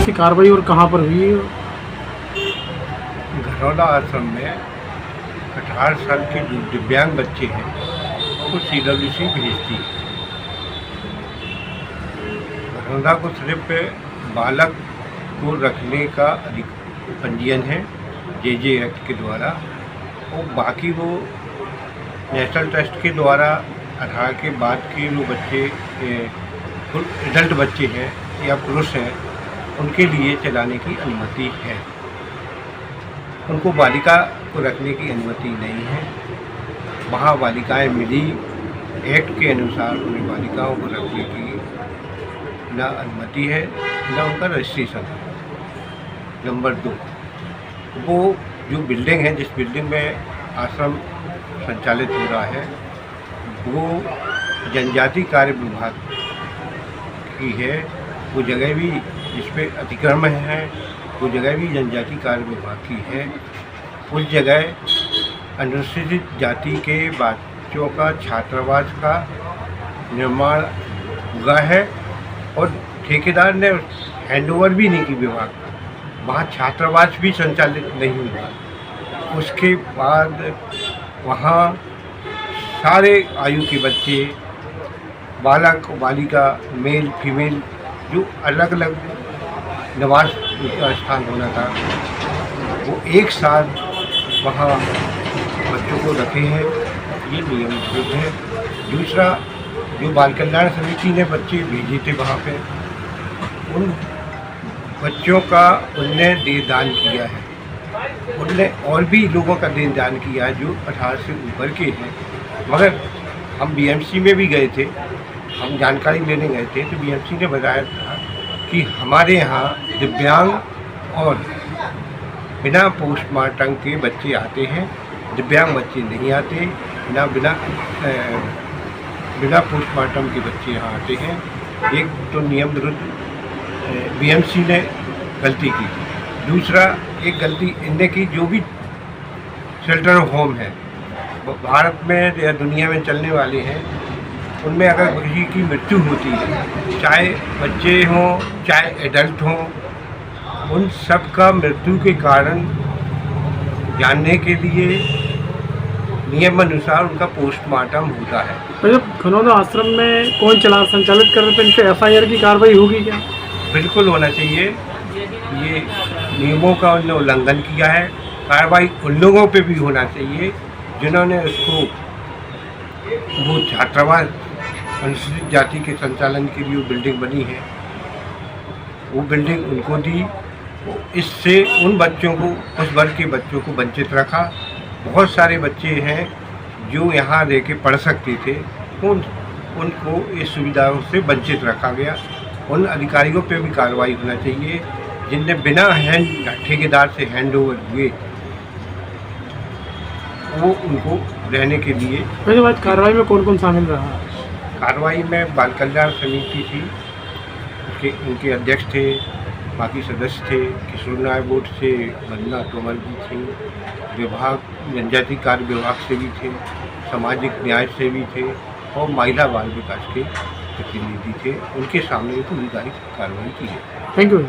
की कार्रवाई और कहां पर हुई है? घरौला आश्रम में 18 साल के जो दिव्यांग बच्चे हैं वो CWC भेजती है। घरौला को सिर्फ बालक को रखने का पंजीयन है JJ एक्ट के द्वारा, और बाकी वो नेशनल ट्रस्ट के द्वारा 18 के बाद के जो बच्चे एडल्ट बच्चे हैं या पुरुष हैं उनके लिए चलाने की अनुमति है। उनको बालिका को रखने की अनुमति नहीं है। वहाँ बालिकाएं मिली, एक्ट के अनुसार उन्हें बालिकाओं को रखने की ना अनुमति है ना उनका रजिस्ट्रेशन है। नंबर 2, वो जो बिल्डिंग है, जिस बिल्डिंग में आश्रम संचालित हो रहा है, वो जनजाति कार्य विभाग की है। वो जगह भी जिस पे अतिक्रमण है वो जगह भी जनजाति कार्य विभाग की है। उस जगह अनुसूचित जाति के बच्चों का छात्रावास का निर्माण हुआ है और ठेकेदार ने हैंडओवर भी नहीं की विभाग का। वहाँ छात्रावास भी संचालित नहीं हुआ। उसके बाद वहाँ सारे आयु के बच्चे, बालक बालिका, मेल फीमेल, जो अलग अलग निवास का स्थान होना था, वो एक साथ वहाँ बच्चों को रखे हैं। ये नियम विरुद्ध है। दूसरा, जो बाल कल्याण समिति ने बच्चे भेजे थे वहाँ पे, उन बच्चों का उनने देहदान किया है। उनने और भी लोगों का देहदान किया है जो 18 से ऊपर के हैं। मगर हम BMC में भी गए थे, हम जानकारी लेने गए थे, तो BMC ने बताया था कि हमारे यहाँ दिव्यांग और बिना पोस्टमार्टम के बच्चे आते हैं, दिव्यांग बच्चे नहीं आते, बिना पोस्टमार्टम के बच्चे यहाँ आते हैं। एक तो नियम विरुद्ध BMC ने गलती की। दूसरा, एक गलती इनने की, जो भी शेल्टर होम है भारत में या दुनिया में चलने वाले हैं, उनमें अगर किसी की मृत्यु होती है, चाहे बच्चे हों चाहे एडल्ट हों, उन सब का मृत्यु के कारण जानने के लिए नियम अनुसार उनका पोस्टमार्टम होता है। तो घरौला आश्रम में कौन संचालित कर रहे थे, इन पर FIR की कार्रवाई होगी क्या? बिल्कुल होना चाहिए। ये नियमों का उन्होंने उल्लंघन किया है। कार्रवाई उन लोगों पे भी होना चाहिए जिन्होंने उसको, वो छात्रावास अनुसूचित जाति के संचालन के लिए वो बिल्डिंग बनी है, वो बिल्डिंग उनको दी। इससे उन बच्चों को, उस वर्ग के बच्चों को वंचित रखा। बहुत सारे बच्चे हैं जो यहाँ रह के पढ़ सकते थे, उनको इस सुविधाओं से वंचित रखा गया। उन अधिकारियों पे भी कार्रवाई होना चाहिए जिनने बिना ठेकेदार से हैंडओवर हुए वो उनको रहने के लिए। उसके बाद कार्रवाई में कौन कौन शामिल रहा? कार्रवाई में बाल कल्याण समिति थी, उनके अध्यक्ष थे, बाकी सदस्य थे, किशोर न्याय बोर्ड से वंदना तोमर जी थी, विभाग जनजाति कार्य विभाग से भी थे, सामाजिक न्याय से भी थे और महिला बाल विकास के प्रतिनिधि थे। उनके सामने पूरी कार्रवाई की है। Thank you.